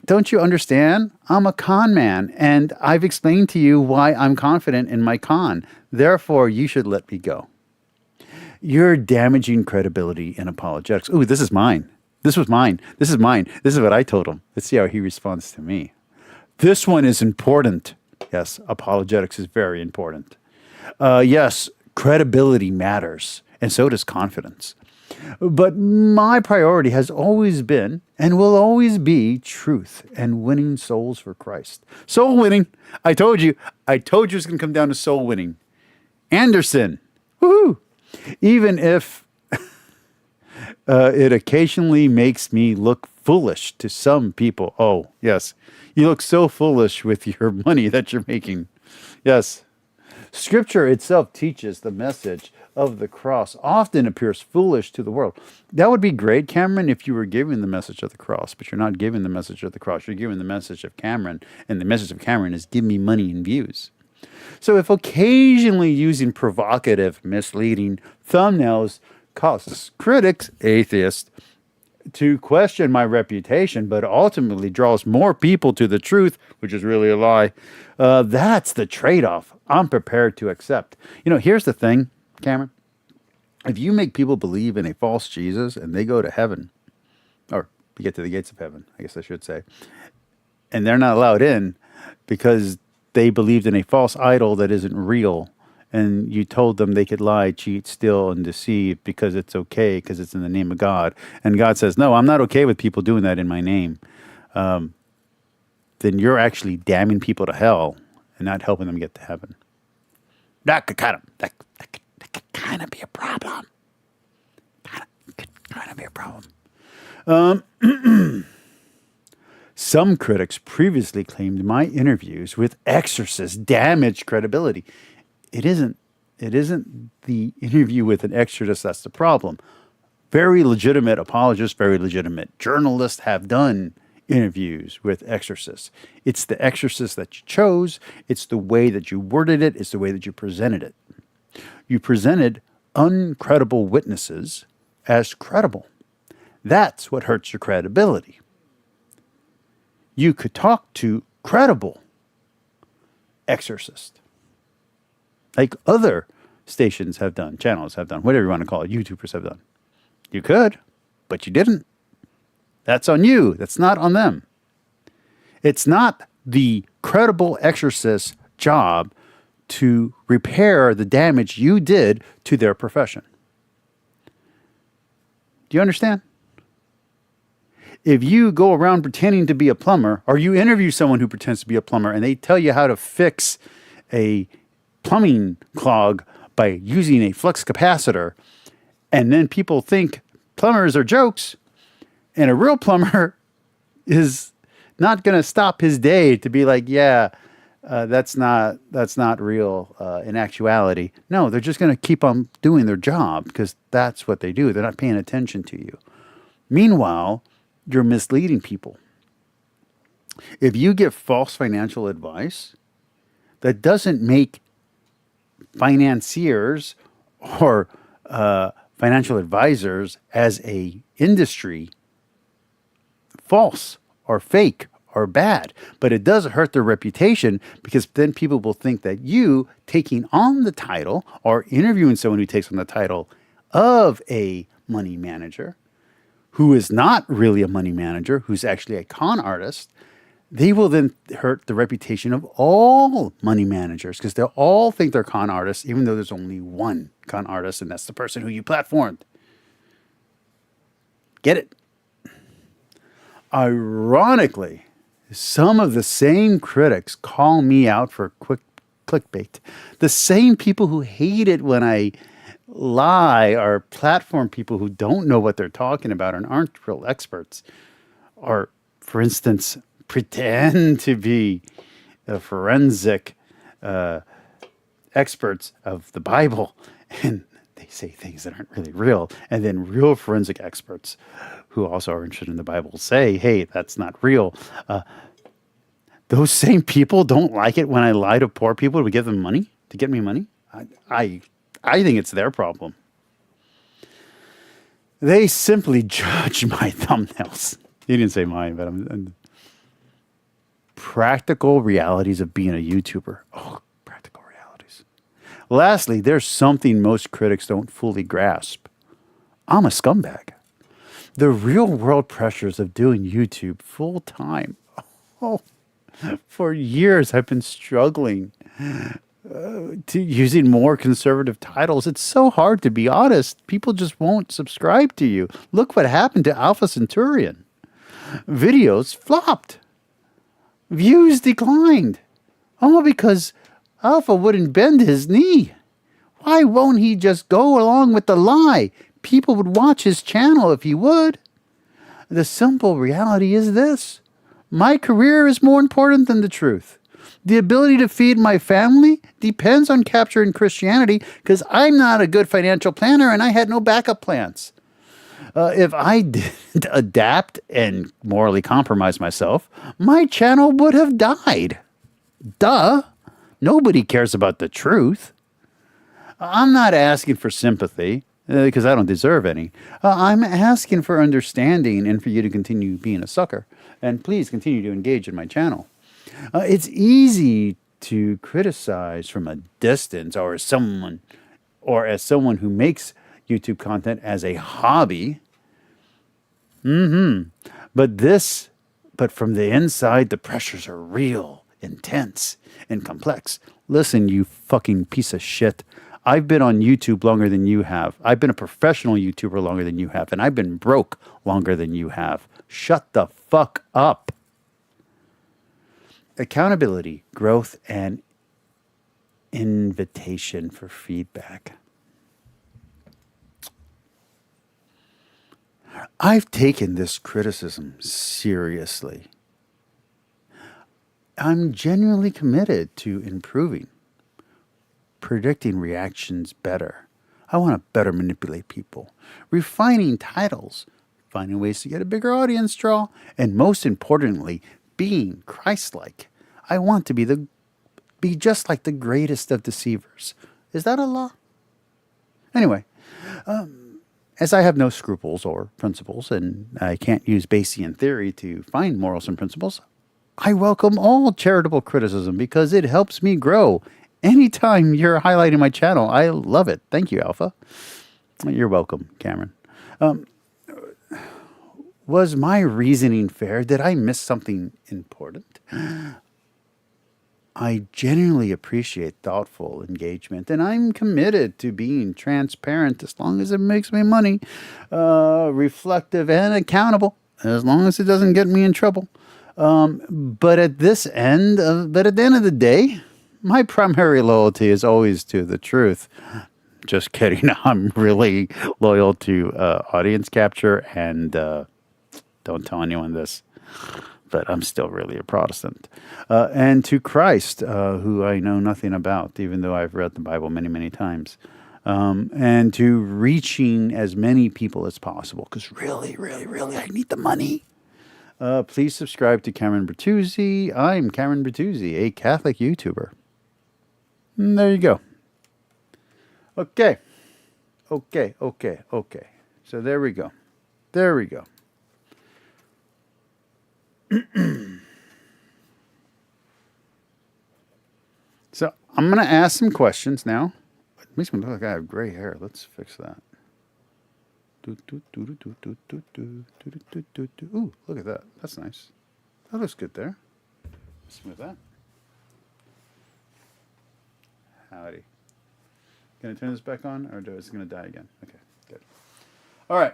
Don't you understand? I'm a con man, and I've explained to you why I'm confident in my con. Therefore, you should let me go. You're damaging credibility in apologetics. Ooh, this is mine. This was mine. This is mine. This is what I told him. Let's see how he responds to me. This one is important. Yes, apologetics is very important. Yes, credibility matters, and so does confidence. But my priority has always been and will always be truth and winning souls for Christ. Soul winning. I told you it's going to come down to soul winning. Anderson. Woohoo. Even if it occasionally makes me look foolish to some people. Oh, yes. You look so foolish with your money that you're making. Yes. Scripture itself teaches the message of the cross often appears foolish to the world. That would be great, Cameron, if you were giving the message of the cross, but you're not giving the message of the cross. You're giving the message of Cameron, and the message of Cameron is give me money and views. So if occasionally using provocative, misleading thumbnails causes critics, atheists, to question my reputation, but ultimately draws more people to the truth, which is really a lie, that's the trade-off I'm prepared to accept. Here's the thing, Cameron. If you make people believe in a false Jesus and they go to heaven, or get to the gates of heaven, I guess I should say, and they're not allowed in because they believed in a false idol that isn't real, and you told them they could lie, cheat, steal, and deceive because it's okay, because it's in the name of God. And God says, no, I'm not okay with people doing that in my name. Then you're actually damning people to hell and not helping them get to heaven. That could kind of be a problem. Could kind of be a problem. Some critics previously claimed my interviews with exorcists damaged credibility. It isn't the interview with an exorcist that's the problem. Very legitimate apologists, very legitimate journalists have done interviews with exorcists. It's the exorcist that you chose. It's the way that you worded it. It's the way that you presented it. You presented uncredible witnesses as credible. That's what hurts your credibility. You could talk to credible exorcist. Like other stations have done, channels have done, whatever you want to call it, YouTubers have done. You could, but you didn't. That's on you. That's not on them. It's not the credible exorcist's job to repair the damage you did to their profession. Do you understand? If you go around pretending to be a plumber, or you interview someone who pretends to be a plumber and they tell you how to fix a plumbing clog by using a flux capacitor, and then people think plumbers are jokes, and a real plumber is not going to stop his day to be like, yeah, that's not real in actuality. No, they're just going to keep on doing their job because that's what they do. They're not paying attention to you. Meanwhile, you're misleading people. If you give false financial advice, that doesn't make financiers or financial advisors as a industry false or fake or bad, but it does hurt their reputation, because then people will think that you taking on the title or interviewing someone who takes on the title of a money manager, who is not really a money manager, who's actually a con artist, they will then hurt the reputation of all money managers, because they'll all think they're con artists, even though there's only one con artist, and that's the person who you platformed. Get it? Ironically, some of the same critics call me out for clickbait. The same people who hate it when I lie or platform people who don't know what they're talking about and aren't real experts, or, for instance, pretend to be forensic experts of the Bible, and they say things that aren't really real. And then real forensic experts who also are interested in the Bible say, hey, that's not real. Those same people don't like it when I lie to poor people to give them money, to get me money. I think it's their problem. They simply judge my thumbnails. He didn't say mine, but I'm practical realities of being a YouTuber. Oh, practical realities. Lastly, there's something most critics don't fully grasp. I'm a scumbag. The real world pressures of doing YouTube full time. Oh, for years I've been struggling to using more conservative titles. It's so hard to be honest. People just won't subscribe to you. Look what happened to Alpha Centurion. Videos flopped. Views declined. All because Alpha wouldn't bend his knee. Why won't he just go along with the lie? People would watch his channel if he would. The simple reality is this. My career is more important than the truth. The ability to feed my family depends on capturing Christianity, because I'm not a good financial planner and I had no backup plans. If I didn't adapt and morally compromise myself, my channel would have died. Duh. Nobody cares about the truth. I'm not asking for sympathy, because I don't deserve any. I'm asking for understanding and for you to continue being a sucker. And please continue to engage in my channel. It's easy to criticize from a distance, or as someone who makes YouTube content as a hobby. But from the inside, the pressures are real, intense, and complex. Listen, you fucking piece of shit. I've been on YouTube longer than you have. I've been a professional YouTuber longer than you have. And I've been broke longer than you have. Shut the fuck up. Accountability, growth, and invitation for feedback. I've taken this criticism seriously. I'm genuinely committed to improving, predicting reactions better. I want to better manipulate people, refining titles, finding ways to get a bigger audience draw, and most importantly, being Christ-like. I want to be just like the greatest of deceivers. Is that a law? Anyway, as I have no scruples or principles, and I can't use Bayesian theory to find morals and principles, I welcome all charitable criticism because it helps me grow. Anytime you're highlighting my channel, I love it. Thank you, Alpha. You're welcome, Cameron. Was my reasoning fair? Did I miss something important? I genuinely appreciate thoughtful engagement, and I'm committed to being transparent as long as it makes me money, reflective and accountable, as long as it doesn't get me in trouble. But at the end of the day, my primary loyalty is always to the truth. Just kidding. I'm really loyal to audience capture, and don't tell anyone this, but I'm still really a Protestant. And to Christ, who I know nothing about, even though I've read the Bible many, many times. And to reaching as many people as possible, because really, really, really, I need the money. Please subscribe to Cameron Bertuzzi. I'm Cameron Bertuzzi, a Catholic YouTuber. And there you go. Okay. So there we go. So I'm going to ask some questions now. It makes me look like I have gray hair. Let's fix that. Ooh, look at that. That's nice. That looks good there. Smooth that. Howdy. Gonna turn this back on, or is it gonna die again? Okay, good. All right.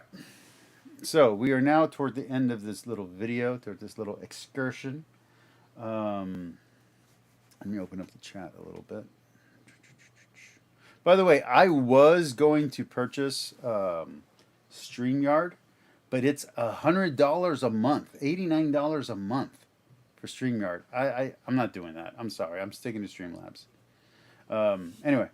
So we are now toward the end of this little video, toward this little excursion. Let me open up the chat a little bit. By the way, I was going to purchase StreamYard, but it's $100 a month, $89 a month for StreamYard. I'm not doing that. I'm sorry. I'm sticking to Streamlabs. Anyway.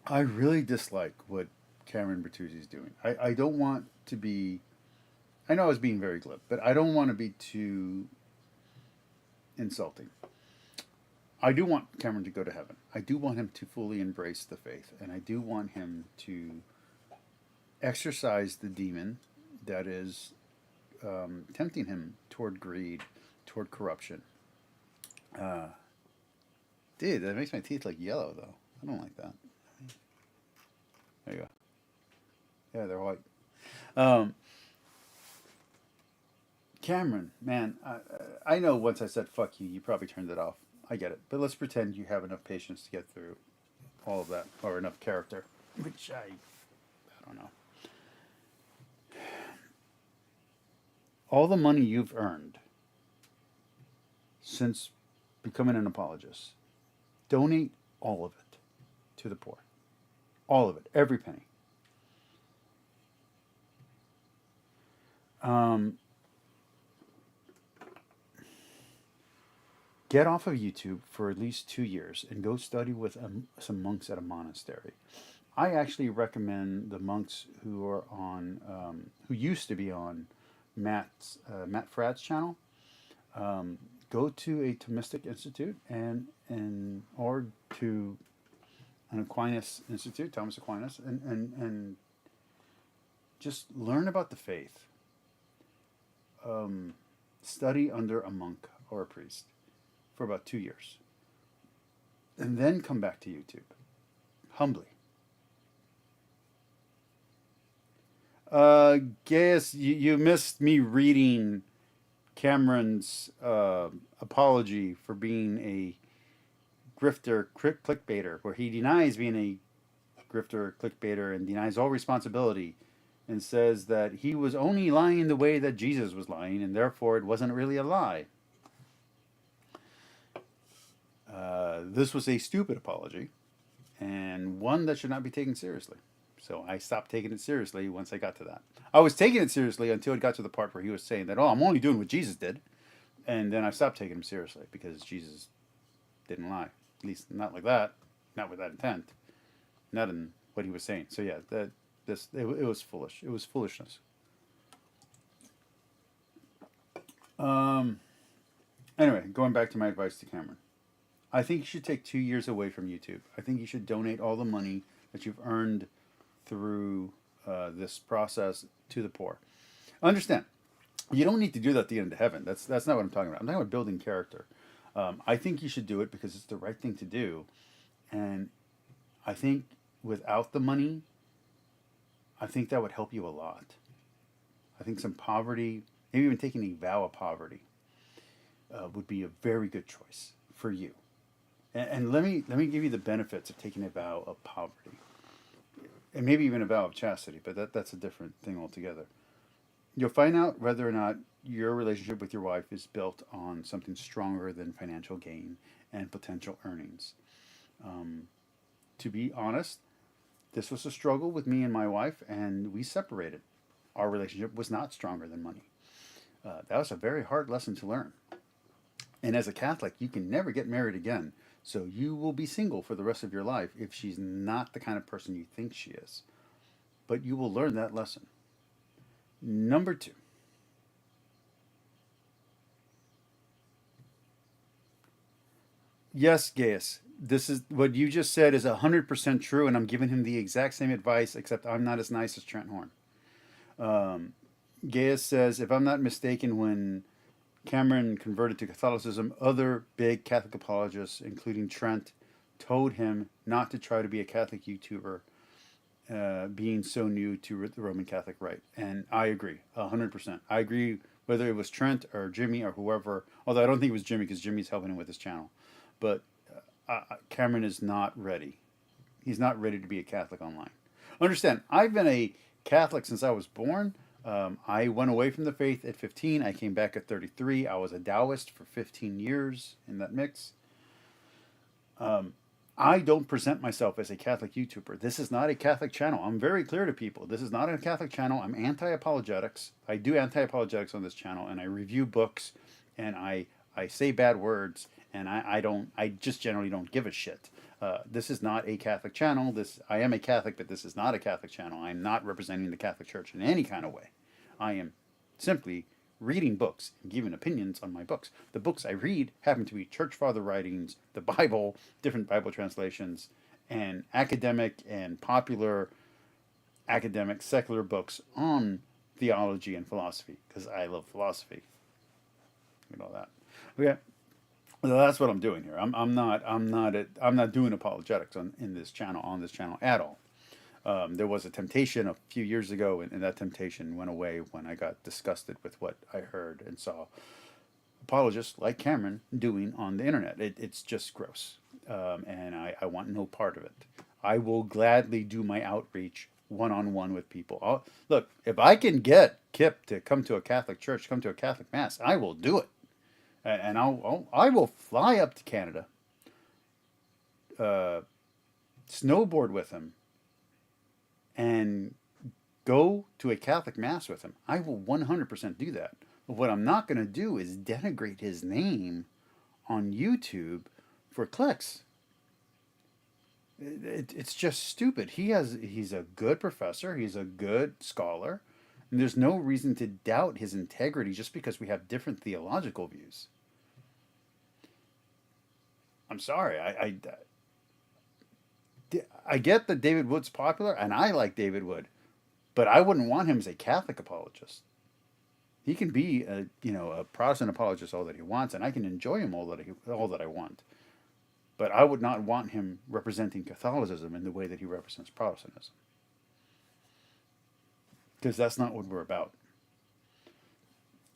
I really dislike what Cameron Bertuzzi is doing. I don't want to be... I know I was being very glib, but I don't want to be too insulting. I do want Cameron to go to heaven. I do want him to fully embrace the faith, and I do want him to exorcise the demon that is tempting him toward greed, toward corruption. Dude, that makes my teeth look yellow, though. I don't like that. There you go. Yeah, they're white. Cameron, man, I know once I said fuck you, you probably turned it off. I get it. But let's pretend you have enough patience to get through all of that, or enough character, which I don't know. All the money you've earned since becoming an apologist, donate all of it to the poor. All of it. Every penny. Get off of YouTube for at least 2 years and go study with some monks at a monastery. I actually recommend the monks who are on, who used to be on Matt Fradd's channel. Go to a Thomistic Institute or to an Aquinas Institute, Thomas Aquinas, and just learn about the faith. Study under a monk or a priest for about 2 years. And then come back to YouTube. Humbly. Gaius, you missed me reading Cameron's apology for being a grifter, clickbaiter, where he denies being a grifter, clickbaiter, and denies all responsibility, and says that he was only lying the way that Jesus was lying, and therefore it wasn't really a lie. This was a stupid apology, and one that should not be taken seriously. So I stopped taking it seriously once I got to that. I was taking it seriously until it got to the part where he was saying that, oh, I'm only doing what Jesus did. And then I stopped taking him seriously because Jesus didn't lie. At least not like that. Not with that intent. Not in what he was saying. So yeah, it was foolish. It was foolishness. Anyway, going back to my advice to Cameron. I think you should take 2 years away from YouTube. I think you should donate all the money that you've earned through this process to the poor. Understand, you don't need to do that to get into heaven. That's not what I'm talking about. I'm talking about building character. I think you should do it because it's the right thing to do, and I think without the money, I think that would help you a lot. I think some poverty, maybe even taking a vow of poverty, would be a very good choice for you. And let me give you the benefits of taking a vow of poverty, and maybe even a vow of chastity. But that's a different thing altogether. You'll find out whether or not your relationship with your wife is built on something stronger than financial gain and potential earnings. To be honest, this was a struggle with me and my wife, and we separated. Our relationship was not stronger than money. That was a very hard lesson to learn. And as a Catholic, you can never get married again. So you will be single for the rest of your life if she's not the kind of person you think she is. But you will learn that lesson. Number two. Yes, Gaius. This is what you just said is 100% true, and I'm giving him the exact same advice, except I'm not as nice as Trent Horn. Um, Gaius says, if I'm not mistaken, when Cameron converted to Catholicism, other big Catholic apologists, including Trent, told him not to try to be a Catholic YouTuber, being so new to the Roman Catholic rite. And I agree, 100%. I agree whether it was Trent or Jimmy or whoever, although I don't think it was Jimmy because Jimmy's helping him with his channel. But Cameron is not ready. He's not ready to be a Catholic online. Understand, I've been a Catholic since I was born. I went away from the faith at 15. I came back at 33. I was a Taoist for 15 years in that mix. I don't present myself as a Catholic YouTuber. This is not a Catholic channel. I'm very clear to people. This is not a Catholic channel. I'm anti-apologetics. I do anti-apologetics on this channel, and I review books, and I say bad words, and I just generally don't give a shit. This is not a Catholic channel. I am a Catholic, but this is not a Catholic channel. I'm not representing the Catholic Church in any kind of way. I am simply reading books and giving opinions on my books. The books I read happen to be church father writings, the Bible, different Bible translations, and academic and popular academic secular books on theology and philosophy, because I love philosophy. You know that. Okay. So that's what I'm doing here. I'm not doing apologetics on this channel at all. There was a temptation a few years ago, and that temptation went away when I got disgusted with what I heard and saw apologists like Cameron doing on the internet. It's just gross, and I want no part of it. I will gladly do my outreach one-on-one with people. Look, if I can get Kip to come to a Catholic church, come to a Catholic mass, I will do it. And I will fly up to Canada, snowboard with him, and go to a Catholic mass with him. I will 100% do that. But what I'm not going to do is denigrate his name on YouTube for clicks. It's just stupid. He's a good professor. He's a good scholar. And there's no reason to doubt his integrity just because we have different theological views. I'm sorry. I get that David Wood's popular, and I like David Wood, but I wouldn't want him as a Catholic apologist. He can be a Protestant apologist all that he wants, and I can enjoy him all that I want. But I would not want him representing Catholicism in the way that he represents Protestantism, because that's not what we're about.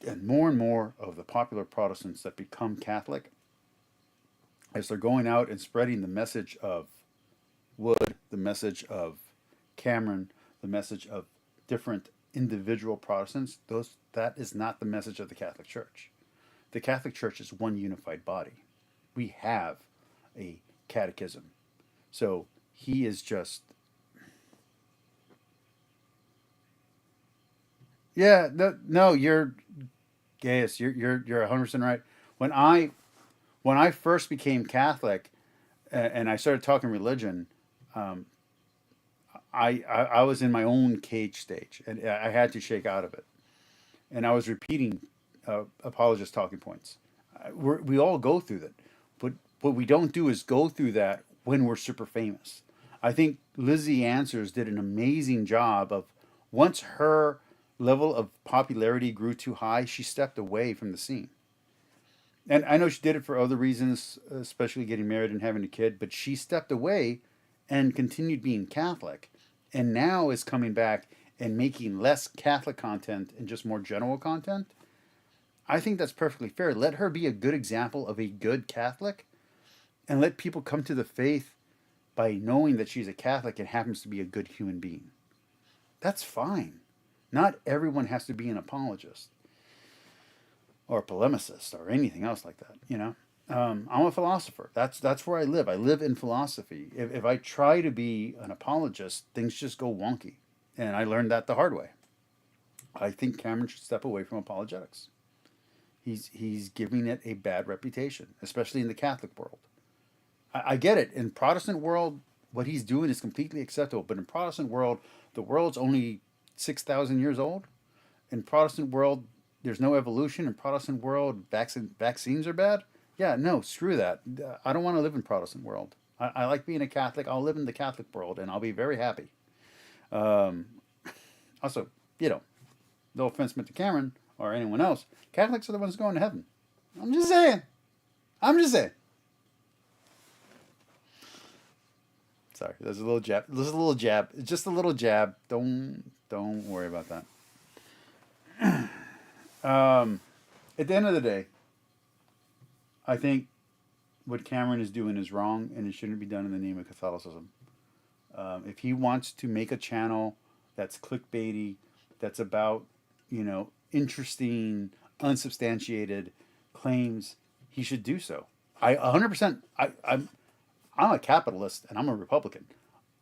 And more of the popular Protestants that become Catholic, as they're going out and spreading the message of Wood, the message of Cameron, the message of different individual Protestants, that is not the message of the Catholic Church. The Catholic Church is one unified body. We have a catechism. So he is just... Yeah, no, you're... Gaius, you're 100% right. When I first became Catholic, and I started talking religion, I was in my own cage stage, and I had to shake out of it. And I was repeating apologist talking points. We all go through that, but what we don't do is go through that when we're super famous. I think Lizzie Answers did an amazing job of Once her level of popularity grew too high, she stepped away from the scene. And I know she did it for other reasons, especially getting married and having a kid, but she stepped away and continued being Catholic, and now is coming back and making less Catholic content and just more general content. I think that's perfectly fair. Let her be a good example of a good Catholic, and let people come to the faith by knowing that she's a Catholic and happens to be a good human being. That's fine. Not everyone has to be an apologist or a polemicist or anything else like that. I'm a philosopher. That's where I live. I live in philosophy. If I try to be an apologist, things just go wonky, and I learned that the hard way. I think Cameron should step away from apologetics. He's giving it a bad reputation, especially in the Catholic world. I get it. In Protestant world, what he's doing is completely acceptable. But in Protestant world, the world's only 6,000 years old. In Protestant world, there's no evolution. In Protestant world, vaccines are bad. Yeah, no, screw that. I don't want to live in Protestant world. I like being a Catholic. I'll live in the Catholic world, and I'll be very happy. Also, no offense meant to Cameron or anyone else, Catholics are the ones going to heaven. I'm just saying. Sorry, there's a little jab. There's a little jab. It's just a little jab. Don't worry about that. At the end of the day, I think what Cameron is doing is wrong, and it shouldn't be done in the name of Catholicism. If he wants to make a channel that's clickbaity, that's about, interesting, unsubstantiated claims, he should do so. I 100%. I'm a capitalist and I'm a Republican.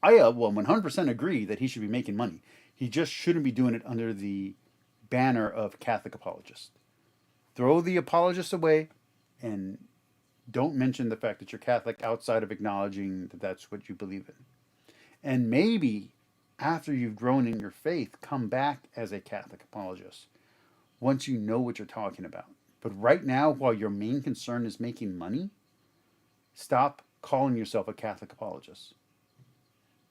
I 100% agree that he should be making money. He just shouldn't be doing it under the banner of Catholic apologist. Throw the apologist away and don't mention the fact that you're Catholic outside of acknowledging that that's what you believe in. And maybe after you've grown in your faith, come back as a Catholic apologist once you know what you're talking about. But right now, while your main concern is making money, stop calling yourself a Catholic apologist.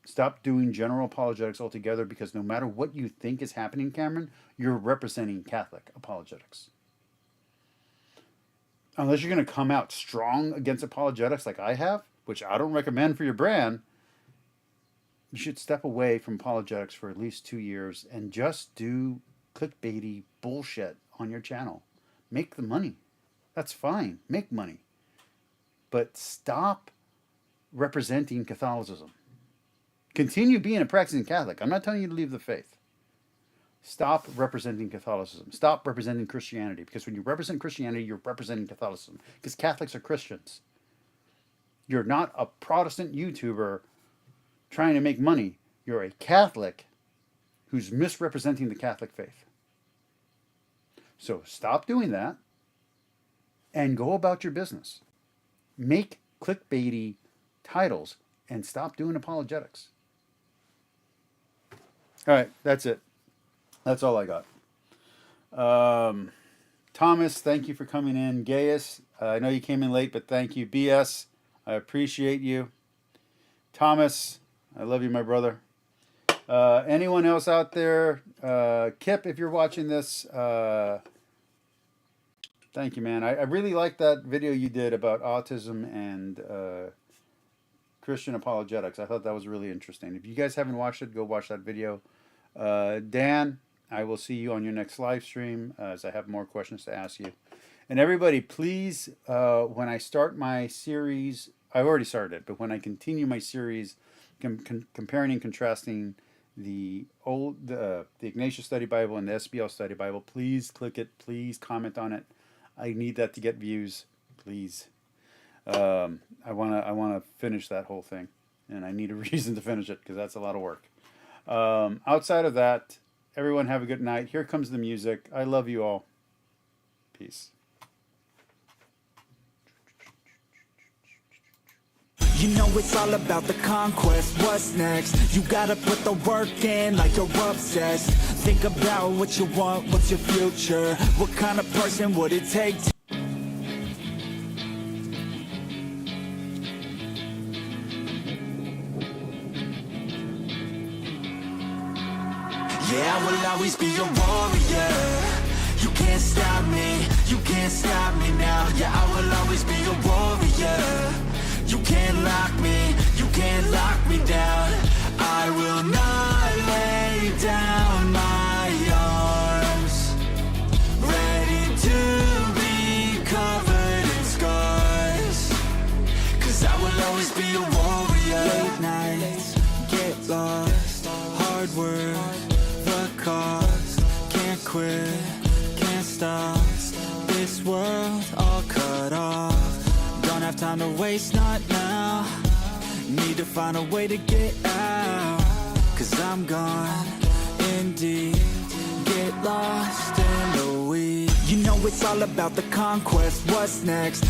Stop doing general apologetics altogether, because no matter what you think is happening, Cameron, you're representing Catholic apologetics. Unless you're going to come out strong against apologetics like I have, which I don't recommend for your brand, you should step away from apologetics for at least 2 years and just do clickbaity bullshit on your channel. Make the money. That's fine. Make money. But stop representing Catholicism. Continue being a practicing Catholic. I'm not telling you to leave the faith. Stop representing Catholicism. Stop representing Christianity. Because when you represent Christianity, you're representing Catholicism. Because Catholics are Christians. You're not a Protestant YouTuber trying to make money. You're a Catholic who's misrepresenting the Catholic faith. So stop doing that and go about your business. Make clickbaity titles and stop doing apologetics. All right, that's it. That's all I got. Thomas, thank you for coming in. Gaius, I know you came in late, but thank you. BS, I appreciate you. Thomas, I love you, my brother. Anyone else out there? Kip, if you're watching this, thank you, man. I really liked that video you did about autism and Christian apologetics. I thought that was really interesting. If you guys haven't watched it, go watch that video. Dan, I will see you on your next live stream as I have more questions to ask you. And everybody, please, when I start my series, I've already started it, but when I continue my series comparing and contrasting the Ignatius Study Bible and the SBL Study Bible, please click it. Please comment on it. I need that to get views, please. I wanna finish that whole thing, and I need a reason to finish it because that's a lot of work. Outside of that, everyone have a good night. Here comes the music. I love you all. Peace. You know it's all about the conquest. What's next? You gotta put the work in like you're obsessed. Think about what you want, what's your future? What kind of person would it take to Yeah, I will always be a warrior. You can't stop me, you can't stop me now. Yeah, I will always be a warrior. You can't lock me, you can't lock me down. I will not lay down my arms, ready to be covered in scars, 'cause I will always be a warrior. Late nights, get lost, hard work, the cost. Can't quit, can't stop, this world all cut off. Don't have time to waste, not now. Need to find a way to get out, 'cause I'm gone in deep. Get lost in the weeds. You know it's all about the conquest, what's next?